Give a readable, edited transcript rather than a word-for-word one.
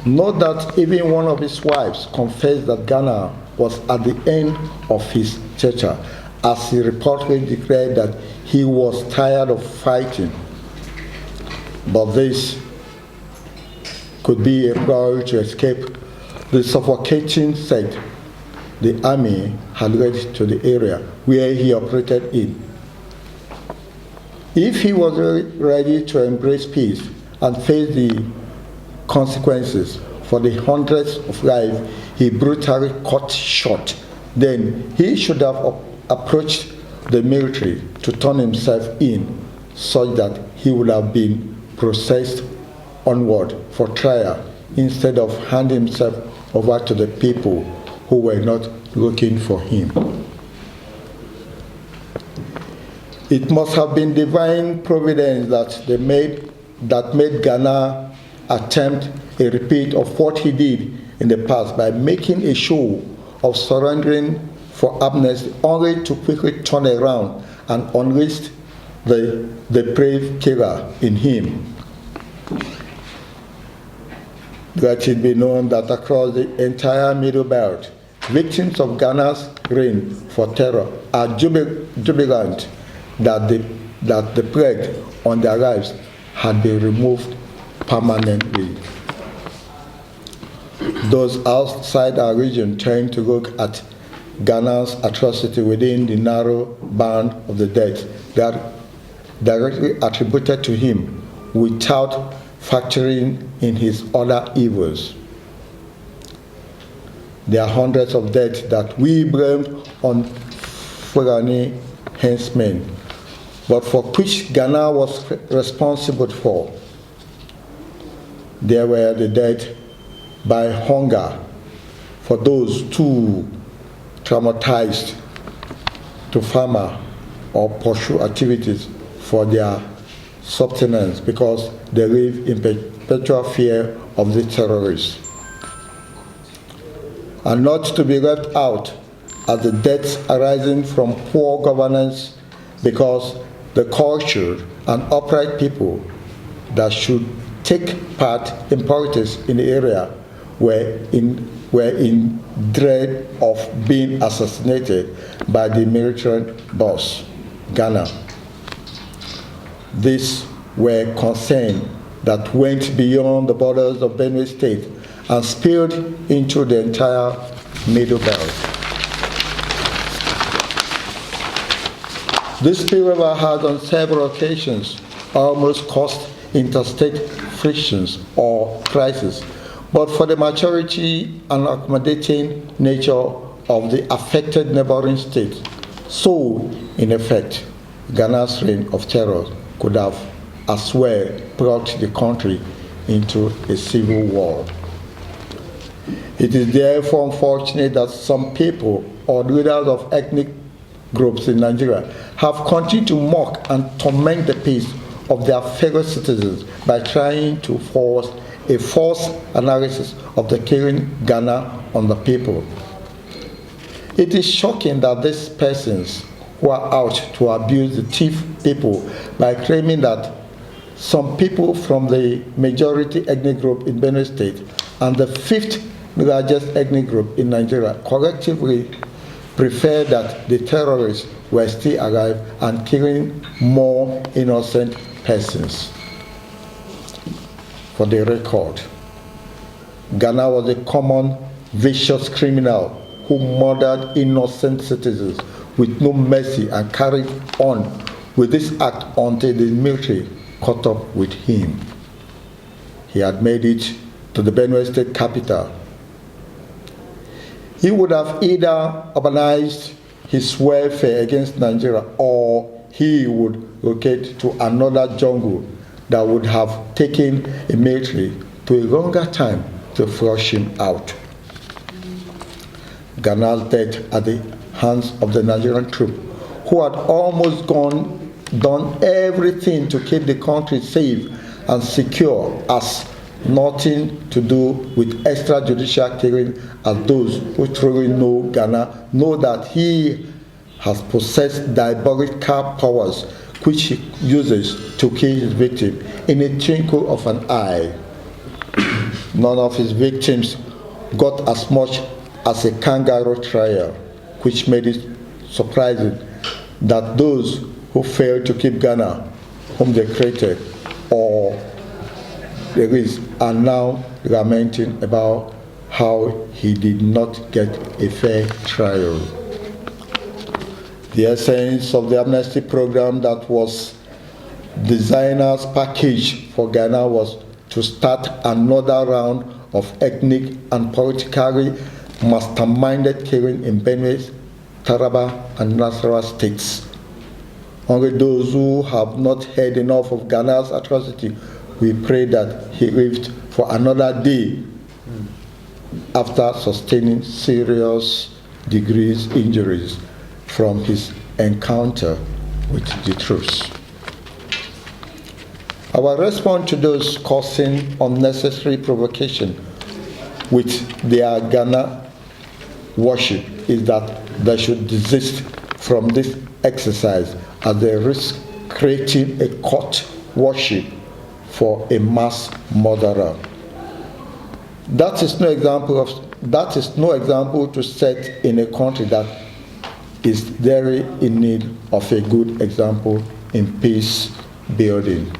Note that even one of his wives confessed that Gana was at the end of his stature, as he reportedly declared that he was tired of fighting. But this could be a ploy to escape the suffocating sight the army had led to the area where he operated in. If he was ready to embrace peace and face the consequences for the hundreds of lives he brutally cut short, then he should have approached the military to turn himself in, such that he would have been processed onward for trial instead of handing himself over to the people who were not looking for him. It must have been divine providence that made Gana attempt a repeat of what he did in the past by making a show of surrendering for amnesty, only to quickly turn around and unleash the brave killer in him. Let it be known that across the entire Middle Belt, victims of Ghana's reign for terror are jubilant that the plague on their lives had been removed permanently. Those outside our region tend to look at Ghana's atrocity within the narrow band of the death that directly attributed to him, without factoring in his other evils. There are hundreds of deaths that we blamed on Fulani henchmen, but for which Ghana was responsible for. There were the deaths by hunger for those too traumatized to farmer or pursue activities for their subsistence because they live in perpetual fear of the terrorists. And not to be left out are the deaths arising from poor governance, because the culture and upright people that should take part in politics in the area were in dread of being assassinated by the military boss, Gana. These were concerns that went beyond the borders of Benue State and spilled into the entire Middle Belt. This spillover has on several occasions almost caused interstate frictions or crises, but for the maturity and accommodating nature of the affected neighboring states, so in effect, Ghana's reign of terror could have as well brought the country into a civil war. It is therefore unfortunate that some people or leaders of ethnic groups in Nigeria have continued to mock and torment the peace of their fellow citizens by trying to force a false analysis of the killing Ghana on the people. It is shocking that these persons who are out to abuse the thief people by claiming that some people from the majority ethnic group in Benue State and the fifth largest ethnic group in Nigeria collectively prefer that the terrorists were still alive and killing more innocent persons. For the record, Gana was a common, vicious criminal who murdered innocent citizens with no mercy and carried on with this act until the military caught up with him. He had made it to the Benue State capital. He would have either organized his welfare against Nigeria, or he would locate to another jungle that would have taken a military to a longer time to flush him out. Gana's death at the hands of the Nigerian troops, who had almost done everything to keep the country safe and secure, has nothing to do with extrajudicial killing, as those who truly know Gana know that he has possessed diabolical powers which he uses to kill his victim in a twinkle of an eye. None of his victims got as much as a kangaroo trial, which made it surprising that those who failed to keep Ghana, whom they created, or the rest, are now lamenting about how he did not get a fair trial. The essence of the amnesty program that was designers' package for Ghana was to start another round of ethnic and politically masterminded killing in Benue, Taraba, and Nasarawa states. Only those who have not heard enough of Ghana's atrocity will pray that he lived for another day after sustaining serious degrees injuries from his encounter with the troops. Our response to those causing unnecessary provocation with their Ghana worship is that they should desist from this exercise as they risk creating a cult worship for a mass murderer. That is no example to set in a country that is very in need of a good example in peace building.